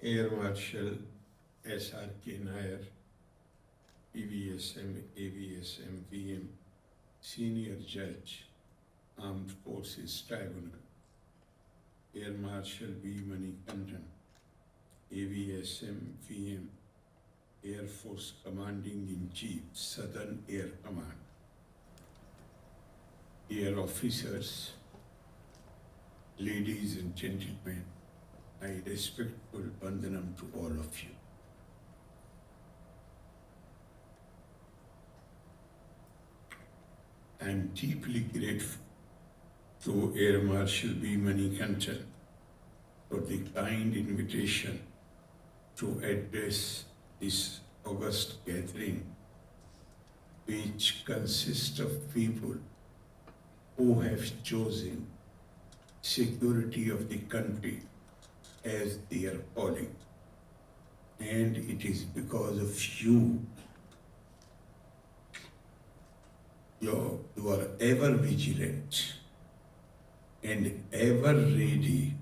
Air Marshal S.R.K. Nair, PVSM, AVSM, VM, Senior Judge, Armed Forces Tribunal, Air Marshal V. Manikandan, AVSM, VM, Air Force Commanding-in-Chief, Southern Air Command, dear officers, ladies and gentlemen, my respectful vandanam to all of you. I am deeply grateful to Air Marshal V. Manikandan for the kind invitation to address this august gathering, which consists of people who have chosen security of the country as their calling. And it is because of you, you are ever vigilant and ever ready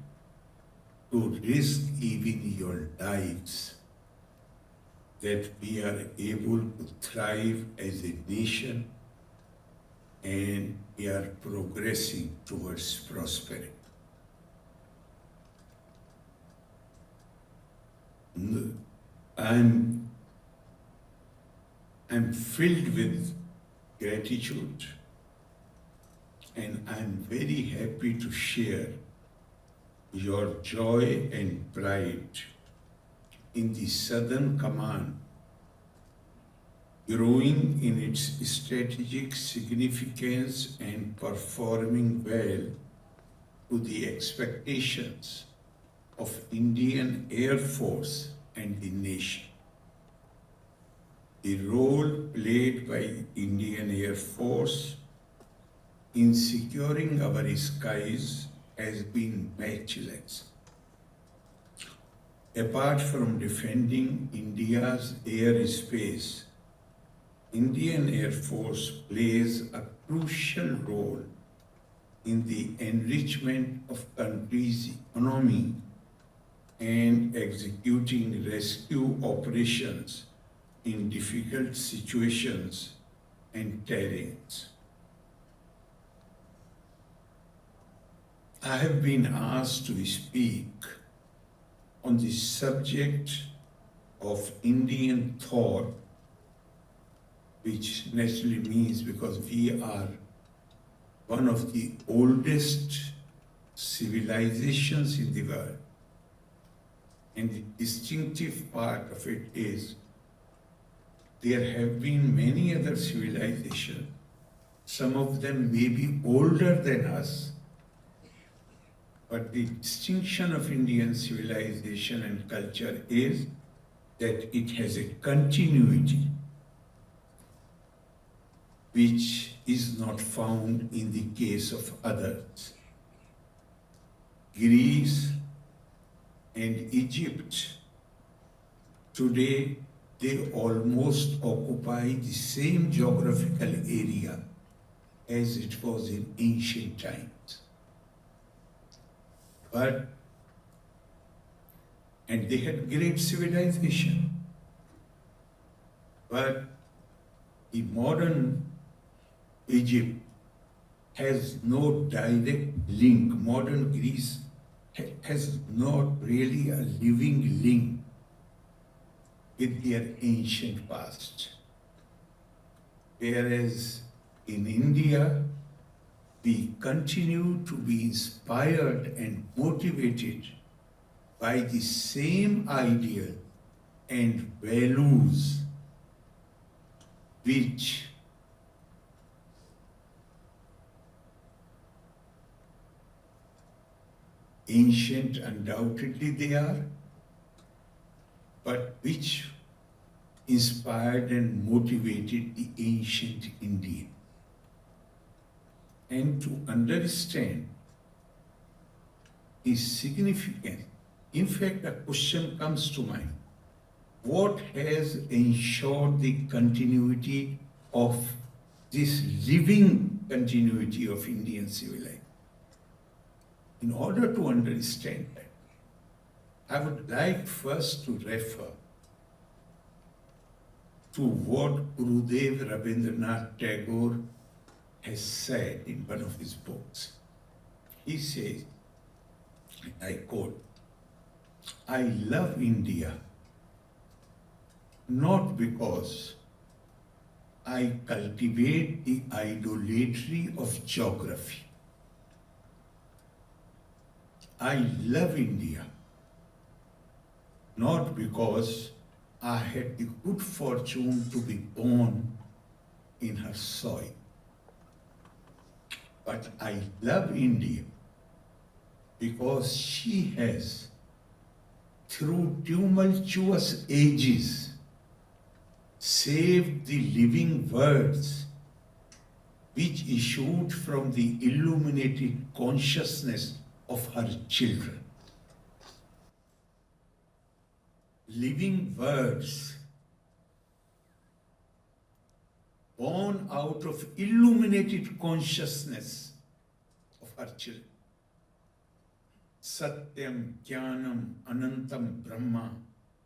to risk even your lives, that we are able to thrive as a nation and we are progressing towards prosperity. I'm filled with gratitude and I'm very happy to share your joy and pride in the Southern Command growing in its strategic significance and performing well to the expectations of Indian Air Force and the nation. The role played by Indian Air Force in securing our skies has been matchless. Apart from defending India's airspace, Indian Air Force plays a crucial role in the enrichment of country's economy and executing rescue operations in difficult situations and terrains. I have been asked to speak on the subject of Indian thought, which naturally means because we are one of the oldest civilizations in the world. And the distinctive part of it is there have been many other civilizations. Some of them may be older than us, but the distinction of Indian civilization and culture is that it has a continuity which is not found in the case of others. Greece and Egypt, today they almost occupy the same geographical area as it was in ancient times. And they had great civilization. But the modern Egypt has no direct link. Modern Greece has not really a living link with their ancient past. Whereas in India, we continue to be inspired and motivated by the same ideal and values which ancient undoubtedly they are, but which inspired and motivated the ancient Indian. And to understand its significance, in fact, a question comes to mind. What has ensured the continuity of this living continuity of Indian civilization? In order to understand that, I would like first to refer to what Gurudev Rabindranath Tagore has said in one of his books. He says, I quote, "I love India not because I cultivate the idolatry of geography. I love India not because I had the good fortune to be born in her soil, but I love India because she has, through tumultuous ages, saved the living words which issued from the illuminated consciousness of her children. Living words born out of illuminated consciousness of her children. Satyam, Jnanam, Anantam, Brahma,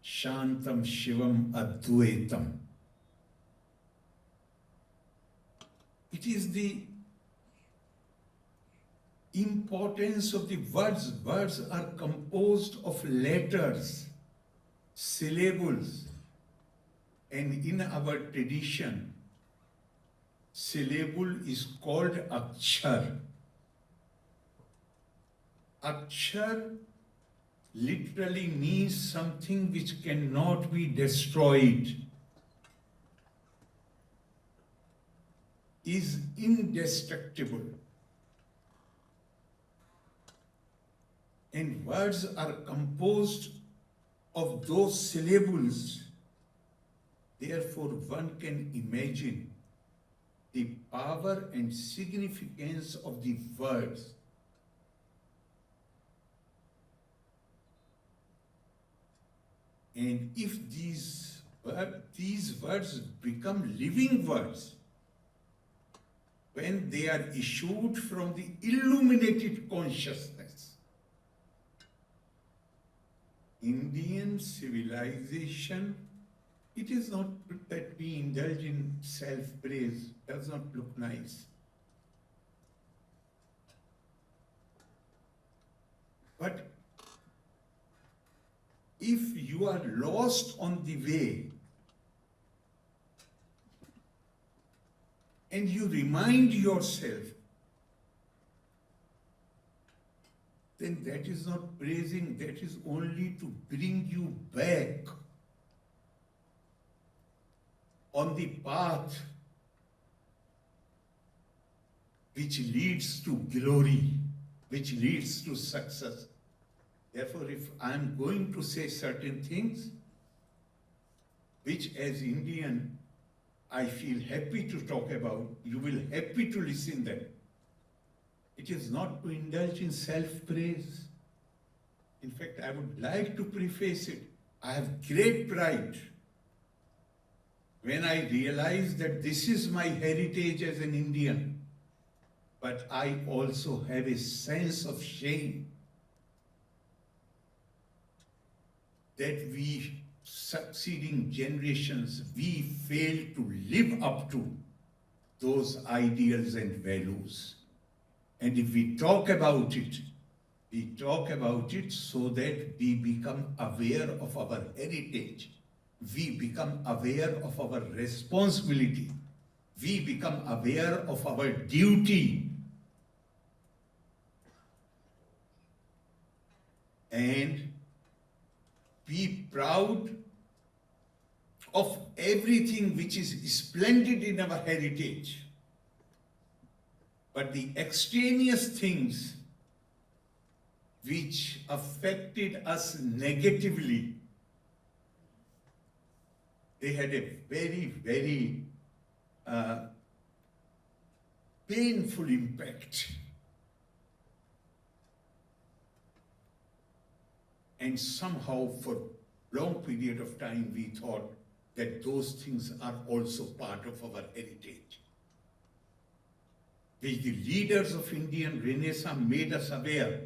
Shantam, Shivam, Advaitam. It is the importance of the words. Words are composed of letters, syllables, and in our tradition, syllable is called akshar. Akshar literally means something which cannot be destroyed, is indestructible. And words are composed of those syllables. Therefore, one can imagine the power and significance of the words. And if these words become living words, when they are issued from the illuminated consciousness, Indian civilization, it is not that we indulge in self-praise, does not look nice. But if you are lost on the way and you remind yourself, then that is not praising, that is only to bring you back on the path which leads to glory, which leads to success. Therefore, if I am going to say certain things, which as Indian I feel happy to talk about, you will happy to listen them. It is not to indulge in self-praise. In fact, I would like to preface it. I have great pride when I realize that this is my heritage as an Indian, but I also have a sense of shame that we, succeeding generations, we fail to live up to those ideals and values. And if we talk about it, we talk about it so that we become aware of our heritage. We become aware of our responsibility. We become aware of our duty. And be proud of everything which is splendid in our heritage. But the extraneous things which affected us negatively, they had a very, very painful impact. And somehow for a long period of time we thought that those things are also part of our heritage, which the leaders of Indian Renaissance made us aware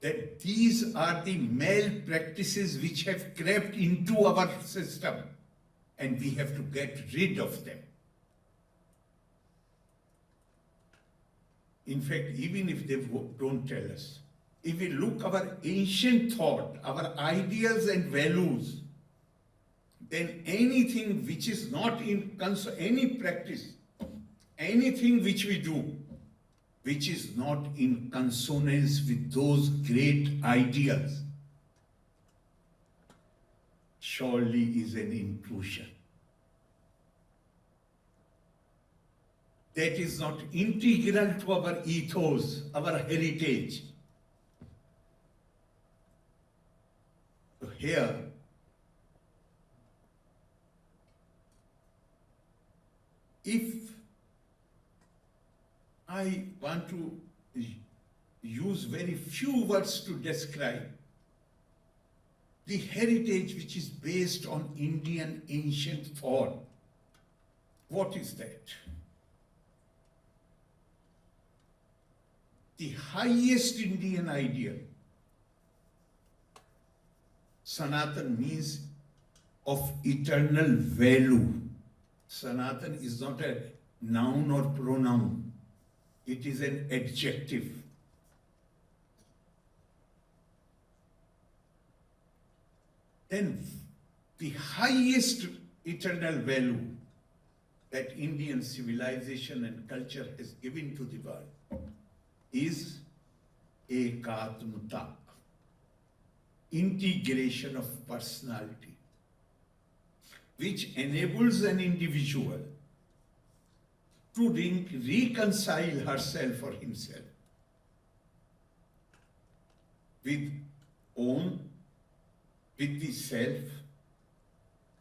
that these are the malpractices which have crept into our system and we have to get rid of them. In fact, even if they don't tell us, if we look our ancient thought, our ideals and values, then anything which is not in any practice, anything which we do, which is not in consonance with those great ideals, surely is an intrusion. That is not integral to our ethos, our heritage. So here, if I want to use very few words to describe the heritage which is based on Indian ancient thought, what is that? The highest Indian ideal, Sanatan, means of eternal value. Sanatan is not a noun or pronoun. It is an adjective. Then the highest eternal value that Indian civilization and culture has given to the world is ekatmata, integration of personality, which enables an individual to reconcile herself or himself with the self,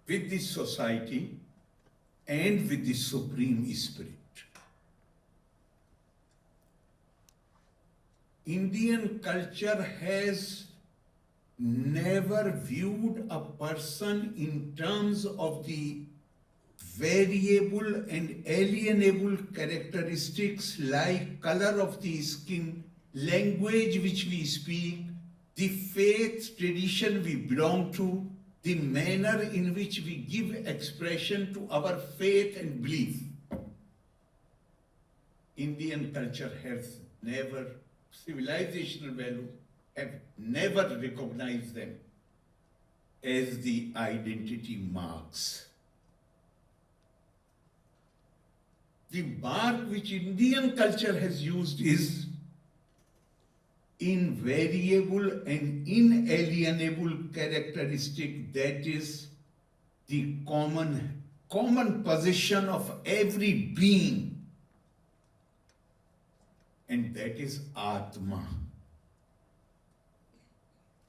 with the society, and with the Supreme Spirit. Indian culture has never viewed a person in terms of the variable and alienable characteristics like color of the skin, language which we speak, the faith tradition we belong to, the manner in which we give expression to our faith and belief. Indian culture has never, civilizational values have never recognized them as the identity marks. The mark which Indian culture has used is invariable and inalienable characteristic, that is the common possession of every being, and that is Atma.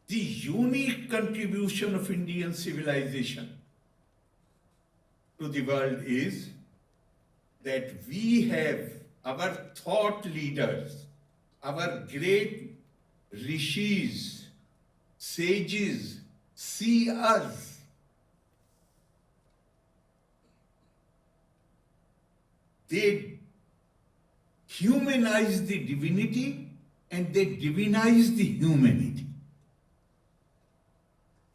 The unique contribution of Indian civilization to the world is that we have our thought leaders, our great rishis, sages, see us. They humanize the divinity and they divinize the humanity.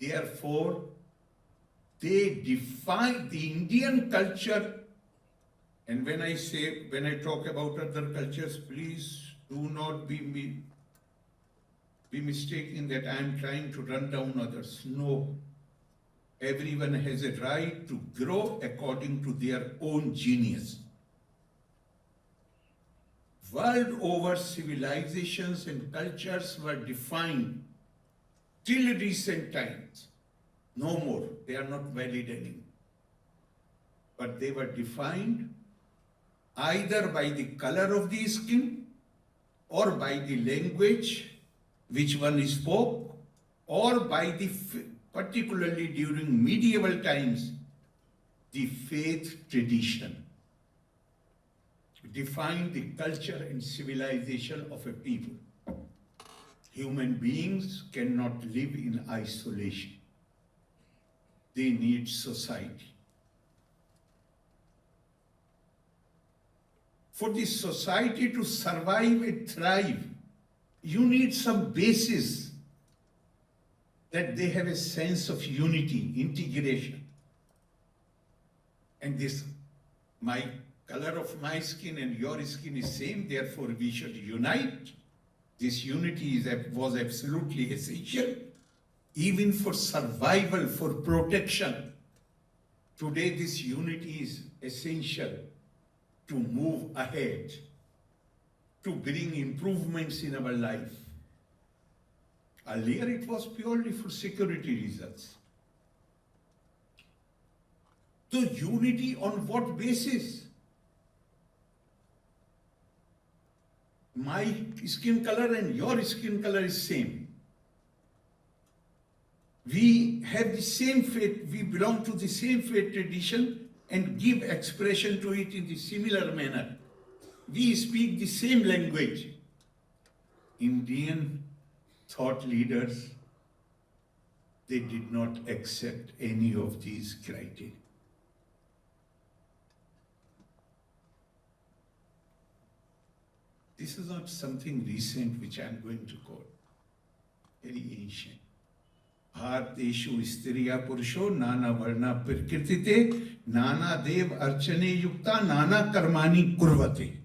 Therefore, they define the Indian culture. And when I talk about other cultures, please do not be mistaken that I am trying to run down others. No. Everyone has a right to grow according to their own genius. World over, civilizations and cultures were defined till recent times. No more. They are not valid anymore. But they were defined either by the color of the skin or by the language which one spoke, or by the, particularly during medieval times, the faith tradition defined the culture and civilization of a people. Human beings cannot live in isolation. They need society. For the society to survive and thrive, you need some basis that they have a sense of unity, integration. And this, my color of my skin and your skin is same, therefore we should unite. This unity was absolutely essential, even for survival, for protection. Today this unity is essential to move ahead, to bring improvements in our life. Earlier it was purely for security reasons. So unity on what basis? My skin color and your skin color is same. We have the same faith, we belong to the same faith tradition and give expression to it in the similar manner. We speak the same language. Indian thought leaders, they did not accept any of these criteria. This is not something recent which I am going to quote. Very ancient. Bharteshu Striya Purusho Nana Varna Prakritite Nana Dev Archane Yukta Nana Karmani Kurvate.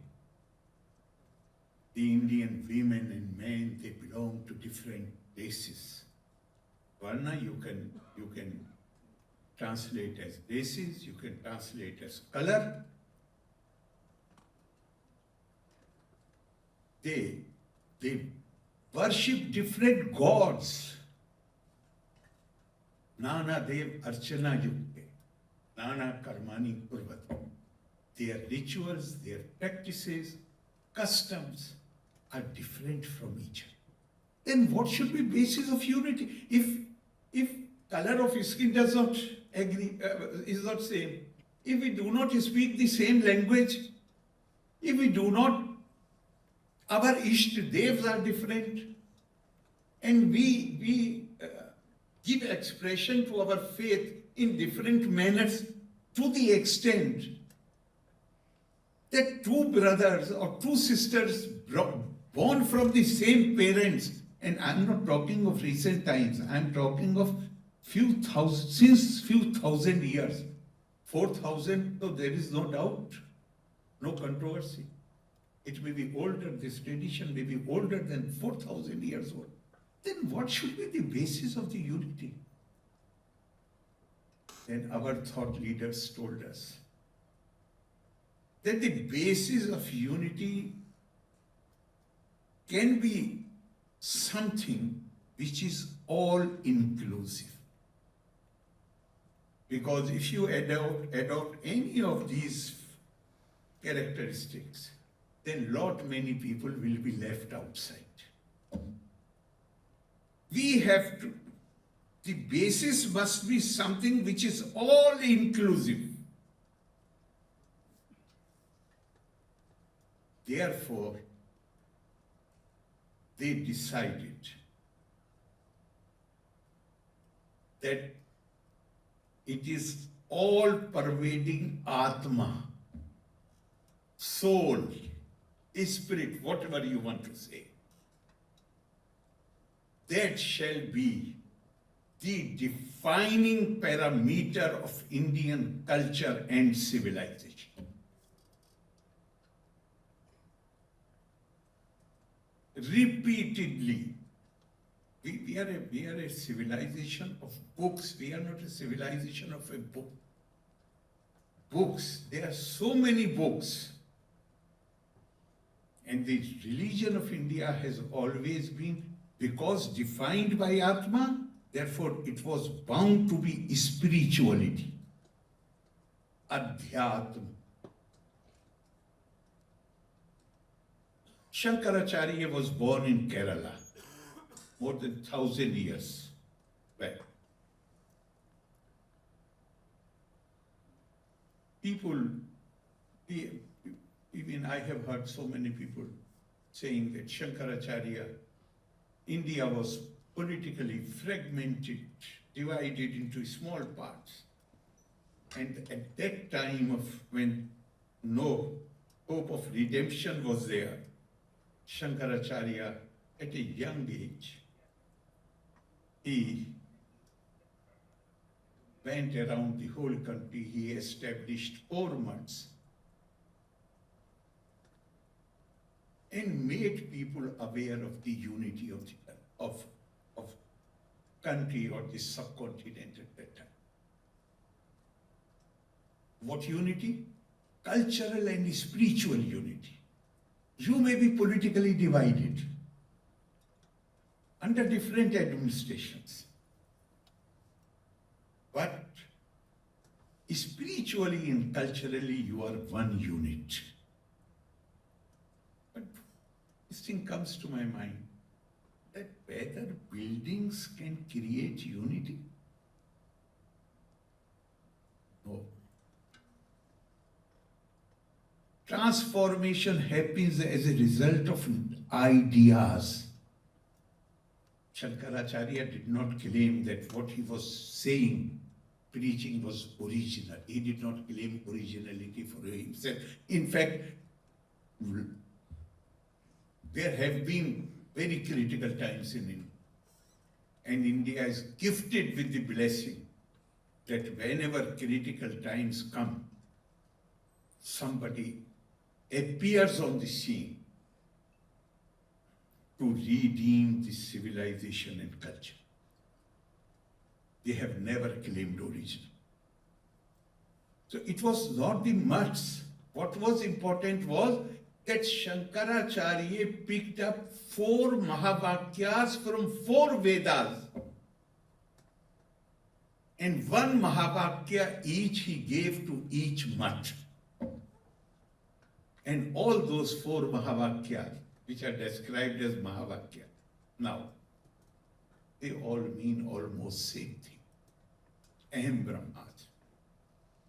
The Indian women and men, they belong to different races. Varna you can translate as races, you can translate as color. They worship different gods. Nana Dev Archana Yukte, Nana Karmani Kurvate. Their rituals, their practices, customs are different from each other. Then what should be basis of unity? If color of skin does not agree, is not same, if we do not speak the same language, if we do not, our Ishta Devs are different, and we give expression to our faith in different manners to the extent that two brothers or two sisters born from the same parents, and I'm not talking of recent times, I'm talking of since few thousand years, 4,000, so there is no doubt, no controversy. It may be older, this tradition may be older than 4,000 years old. Then what should be the basis of the unity? Then our thought leaders told us that the basis of unity can be something which is all inclusive. Because if you adopt any of these characteristics, then many people will be left outside. We have to, the basis must be something which is all inclusive. Therefore, they decided that it is all pervading Atma, soul, spirit, whatever you want to say. That shall be the defining parameter of Indian culture and civilization. Repeatedly, we are a civilization of books. We are not a civilization of a book. Books, there are so many books. And the religion of India has always been, because defined by Atma, therefore it was bound to be spirituality. Adhyatma. Shankaracharya was born in Kerala, more than 1,000 years back. People, even I have heard so many people saying that Shankaracharya, India was politically fragmented, divided into small parts. And at that time when no hope of redemption was there, Shankaracharya at a young age, he went around the whole country. He established 4 months and made people aware of the unity of country or the subcontinent at that time. What unity? Cultural and spiritual unity. You may be politically divided under different administrations, but spiritually and culturally you are one unit. But this thing comes to my mind, that whether buildings can create unity? No. Transformation happens as a result of ideas. Shankaracharya did not claim that what he was saying, preaching, was original. He did not claim originality for himself. In fact, there have been very critical times in India. And India is gifted with the blessing that whenever critical times come, somebody appears on the scene to redeem the civilization and culture. They have never claimed origin. So it was not the much. What was important was that Shankaracharya picked up 4 Mahavakyas from 4 Vedas. And 1 Mahavakya each he gave to each mat. And all those 4 Mahavakyas, which are described as Mahavakya, now, they all mean almost same thing. Aham Brahmasmi,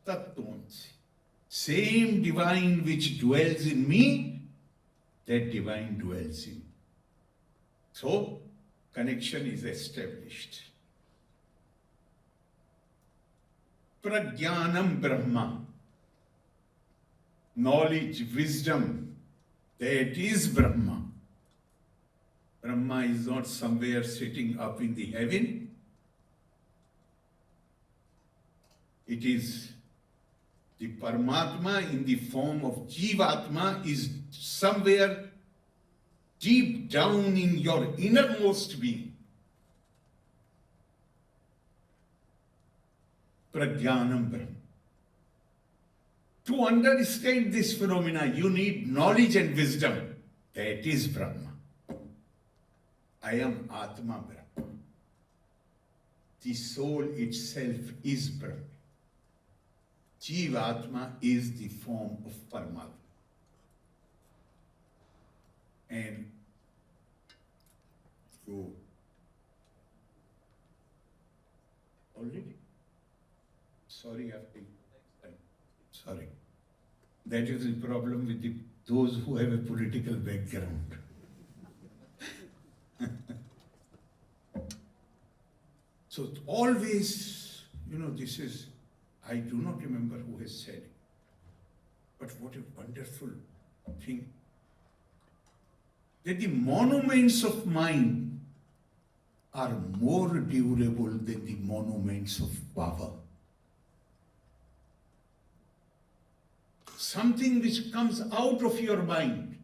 Tattvamsi. Same divine which dwells in me, that divine dwells in me. So, connection is established. Prajnanam Brahma. Knowledge, wisdom, that is Brahma. Brahma is not somewhere sitting up in the heaven. It is the Paramatma in the form of Jivatma is somewhere deep down in your innermost being. Prajnanam Brahma. To understand this phenomena, you need knowledge and wisdom. That is Brahma. I am Atma Brahma. The soul itself is Brahma. Jivatma is the form of Paramatma. And so, already? Sorry, sorry. That is the problem with those who have a political background. So always, this is, I do not remember who has said it, but what a wonderful thing. That the monuments of mind are more durable than the monuments of power. Something which comes out of your mind.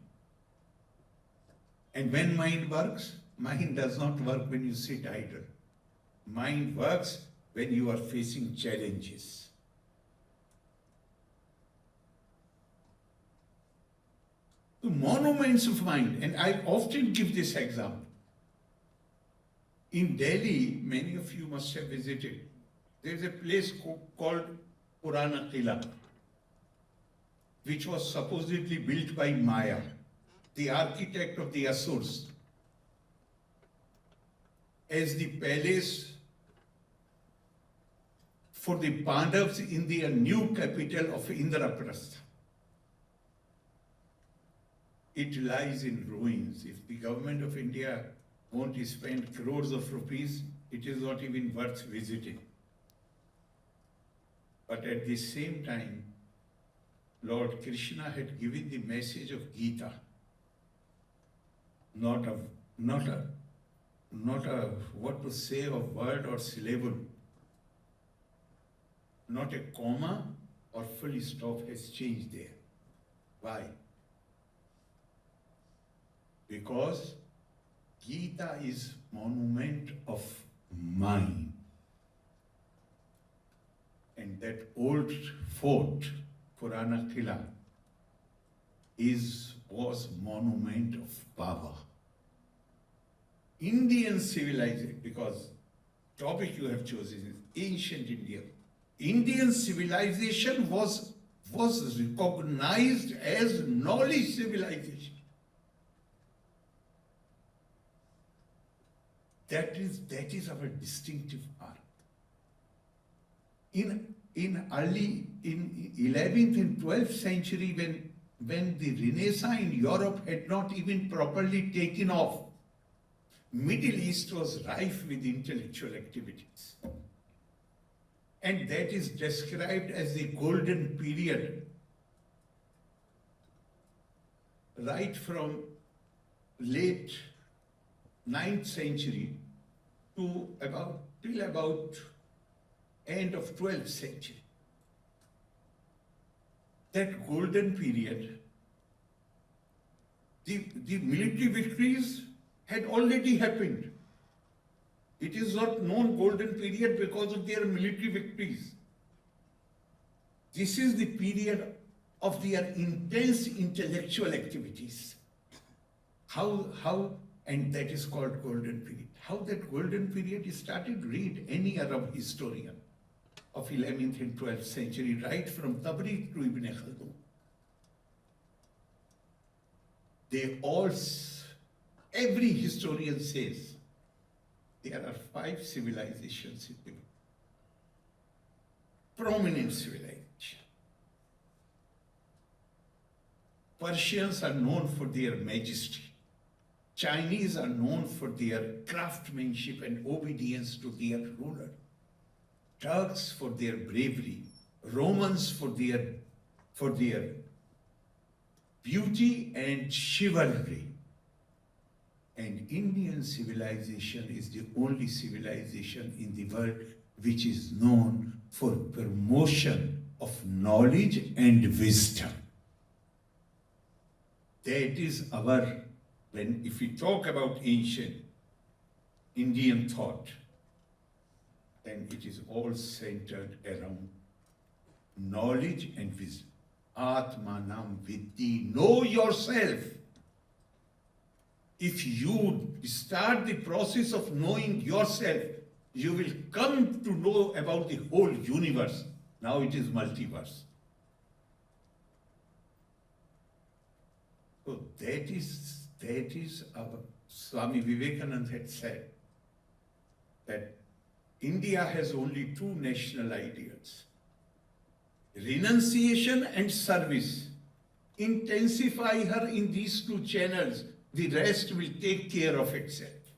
And when mind works, mind does not work when you sit idle. Mind works when you are facing challenges. The monuments of mind, and I often give this example. In Delhi, many of you must have visited. There is a place called Purana Qila, which was supposedly built by Maya, the architect of the Asurs, as the palace for the Pandavas in their new capital of Indraprastha. It lies in ruins. If the government of India won't spend crores of rupees, it is not even worth visiting. But at the same time, Lord Krishna had given the message of Gita, not not a what to say of word or syllable, not a comma or full stop has changed there. Why? Because Gita is monument of mind. And that old fort, Purana Kila, was monument of power. Indian civilization, because topic you have chosen is ancient India. Indian civilization was recognized as knowledge civilization. That is our distinctive mark. In 11th and 12th century, when the Renaissance in Europe had not even properly taken off, Middle East was rife with intellectual activities. And that is described as the golden period, right from late 9th century to till about end of 12th century. That golden period, the military victories had already happened. It is not known golden period because of their military victories. This is the period of their intense intellectual activities. And that is called golden period. How that golden period started, read any Arab historian of 11th and 12th century, right from Tabari to Ibn Khaldun. Every historian says there are 5 civilizations in the world. Prominent civilization. Persians are known for their majesty. Chinese are known for their craftsmanship and obedience to their ruler. Turks for their bravery. Romans for their beauty and chivalry. And Indian civilization is the only civilization in the world which is known for promotion of knowledge and wisdom. That is if we talk about ancient Indian thought, then it is all centered around knowledge and wisdom. Atmanam Viddhi, know yourself. If you start the process of knowing yourself, you will come to know about the whole universe. Now it is multiverse. So that is our Swami Vivekananda had said that India has only 2 national ideals: renunciation and service. Intensify her in these 2 channels. The rest will take care of itself.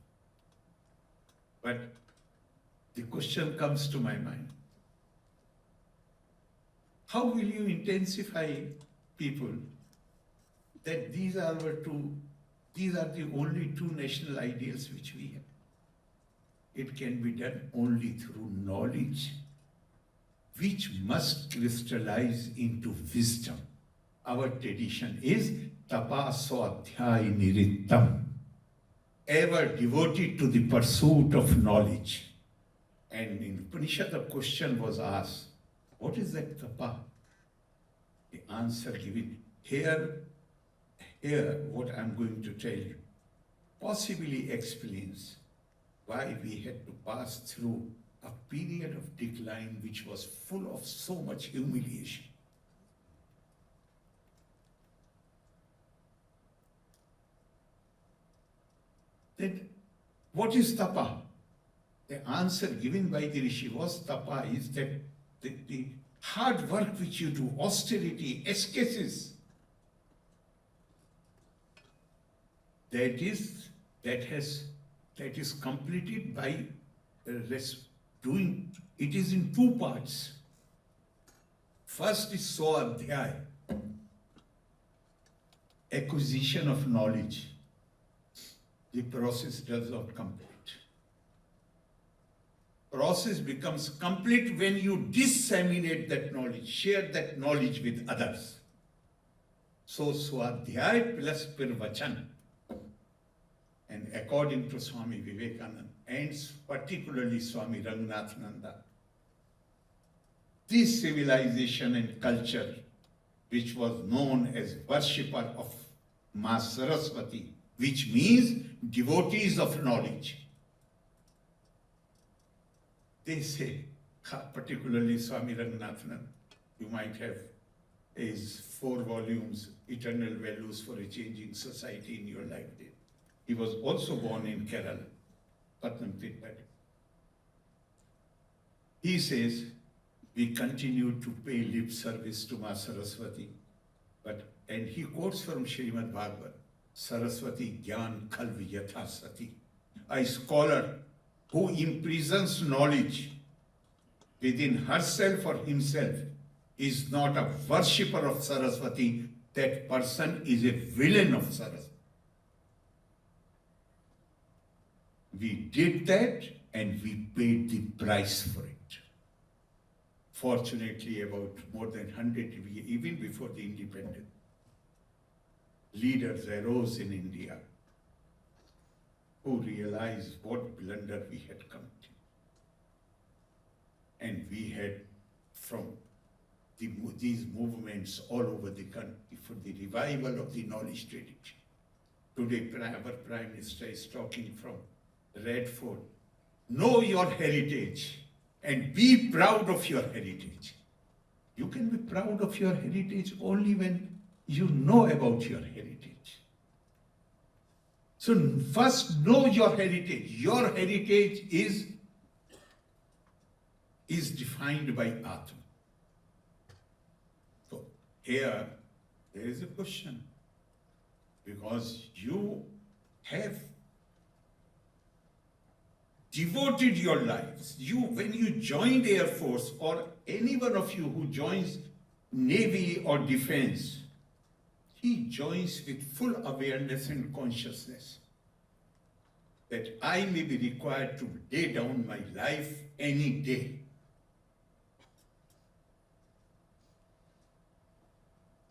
But the question comes to my mind. How will you intensify people that these are the only 2 national ideals which we have? It can be done only through knowledge, which must crystallize into wisdom. Our tradition is tapa swadhyay nirittam, ever devoted to the pursuit of knowledge. And in Upanishad, the question was asked, what is that tapa? The answer given here, what I'm going to tell you, possibly explains why we had to pass through a period of decline which was full of so much humiliation. Then, what is tapa? The answer given by the Rishi was tapa is that the hard work which you do, austerity, ascesis, that is completed by doing. It is in 2 parts. First is swadhyay, acquisition of knowledge. the process does not complete. Process becomes complete when you disseminate that knowledge, share that knowledge with others. So Swadhyay plus Pirvachan, and according to Swami Vivekananda, and particularly Swami Ranganathananda, this civilization and culture, which was known as worshipper of Ma Saraswati, which means devotees of knowledge. They say, particularly Swami Ranganathananda, you might have his 4 volumes, Eternal Values for a Changing Society in your lifetime. He was also born in Kerala, Patnamthitta. He says, we continue to pay lip service to Ma Saraswati, and he quotes from Srimad Bhagavad, Saraswati Gyan Khalvi Yatha Sati, a scholar who imprisons knowledge within herself or himself is not a worshipper of Saraswati. That person is a villain of Saraswati. We did that and we paid the price for it. Fortunately, about more than 100 years, even before the independence, leaders arose in India who realized what blunder we had committed. And we had, from these movements all over the country, for the revival of the knowledge tradition. Today, our Prime Minister is talking from Red Fort. Know your heritage and be proud of your heritage. You can be proud of your heritage only when you know about your heritage. So first know your heritage. Your heritage is defined by Atma. So here there is a question, because you have devoted your lives. When you joined Air Force, or any one of you who joins Navy or Defense, he joins with full awareness and consciousness that I may be required to lay down my life any day.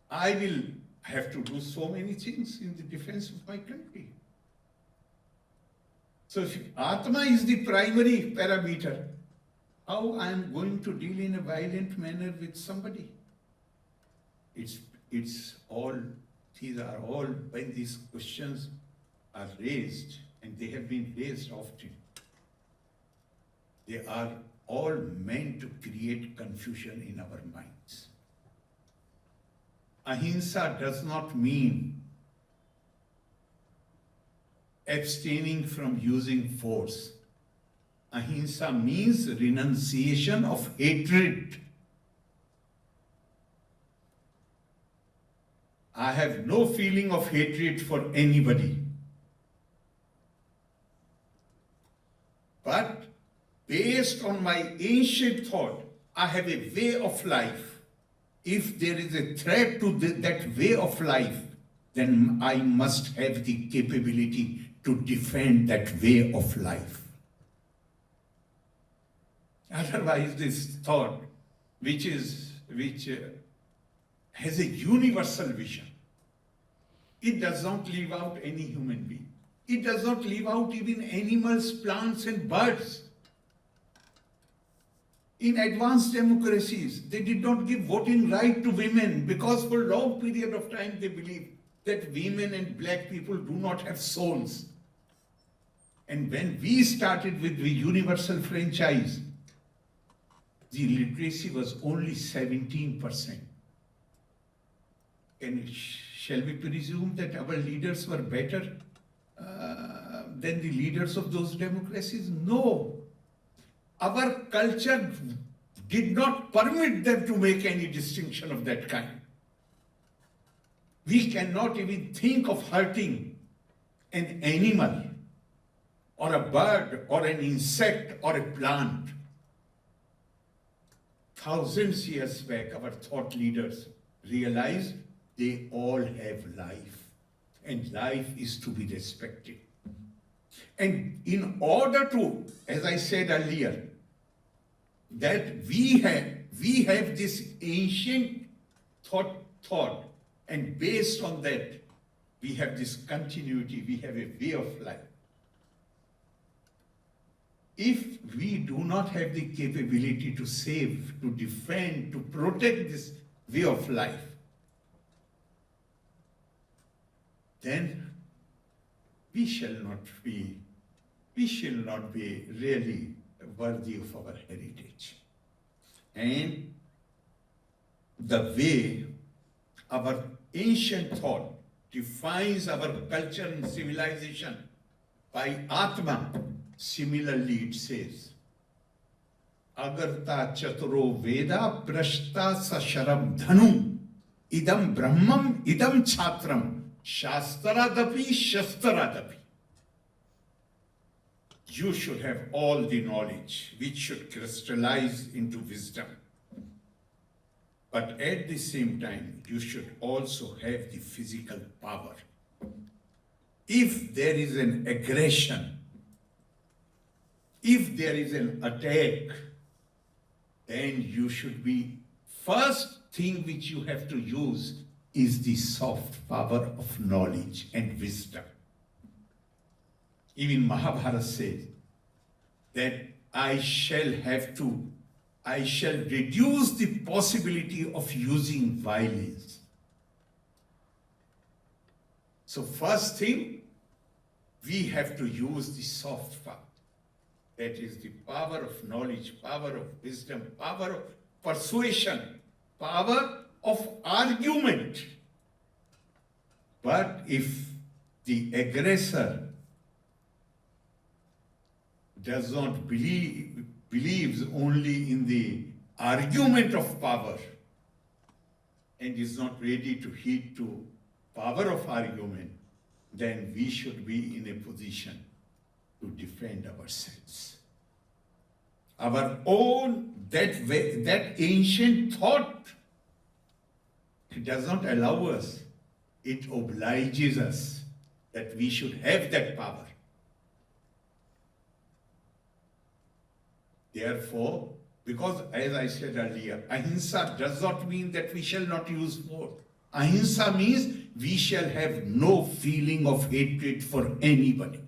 I will have to do so many things in the defense of my country. So if Atma is the primary parameter, how I am going to deal in a violent manner with somebody? It's all, these are all, when these questions are raised, and they have been raised often, they are all meant to create confusion in our minds. Ahimsa does not mean abstaining from using force. Ahimsa means renunciation of hatred. I have no feeling of hatred for anybody. But based on my ancient thought, I have a way of life. If there is a threat to that way of life, then I must have the capability to defend that way of life. Otherwise, this thought, which has a universal vision, it does not leave out any human being. It does not leave out even animals, plants, and birds. In advanced democracies, they did not give voting right to women because for a long period of time they believed that women and black people do not have souls. And when we started with the universal franchise, the literacy was only 17%. Shall we presume that our leaders were better than the leaders of those democracies? No. Our culture did not permit them to make any distinction of that kind. We cannot even think of hurting an animal or a bird or an insect or a plant. Thousands of years back, our thought leaders realized they all have life, and life is to be respected. And in order to, as I said earlier, that we have this ancient thought, and based on that, we have this continuity, we have a way of life. If we do not have the capability to save, to defend, to protect this way of life, then we shall not be really worthy of our heritage. And the way our ancient thought defines our culture and civilization by Atma, similarly it says, Agarta chaturo veda prashta sasharam dhanu idam brahmam idam chatram shastradapi shastradapi. You should have all the knowledge which should crystallize into wisdom. But at the same time, you should also have the physical power. If there is an aggression, if there is an attack, then you should be, first thing which you have to use is the soft power of knowledge and wisdom. Even Mahabharata says that I shall reduce the possibility of using violence. So first thing, we have to use the soft power. That is the power of knowledge, power of wisdom, power of persuasion, power of argument. But if the aggressor does not believes only in the argument of power and is not ready to heed to power of argument, then we should be in a position to defend ourselves. Our own, that ancient thought, it does not allow us, it obliges us that we should have that power. Therefore, because as I said earlier, ahimsa does not mean that we shall not use force. Ahimsa means we shall have no feeling of hatred for anybody.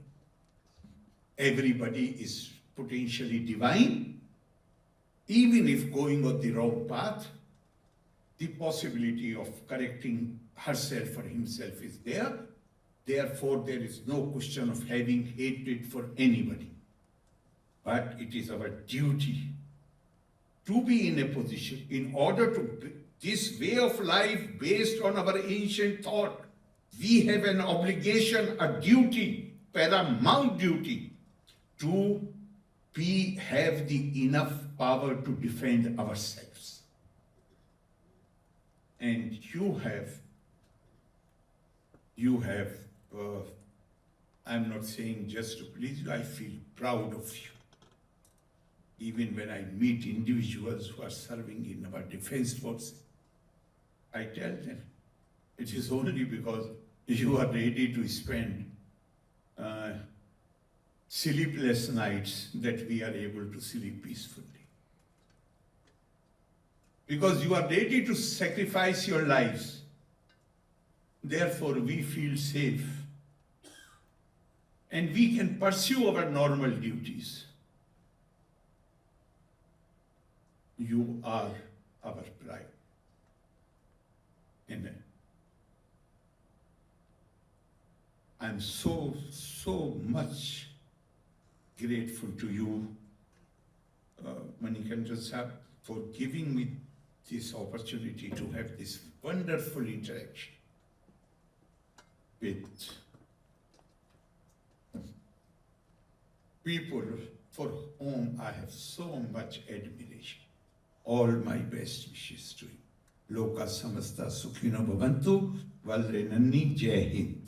Everybody is potentially divine. Even if going on the wrong path, the possibility of correcting herself or himself is there. Therefore, there is no question of having hatred for anybody. But it is our duty to be in a position, in order to, this way of life based on our ancient thought, we have an obligation, a duty, paramount duty, to have the enough power to defend ourselves. And you have, I'm not saying just to please you, I feel proud of you. Even when I meet individuals who are serving in our defense forces, I tell them, it is only because you are ready to spend sleepless nights that we are able to sleep peacefully. Because you are ready to sacrifice your lives. Therefore, we feel safe. And we can pursue our normal duties. You are our pride. And I'm so much grateful to you, Manikanda Sahib, for giving me this opportunity to have this wonderful interaction with people for whom I have so much admiration. All my best wishes to you. Loka samasta sukhino bhavantu. Valre nanni. Jai Hind.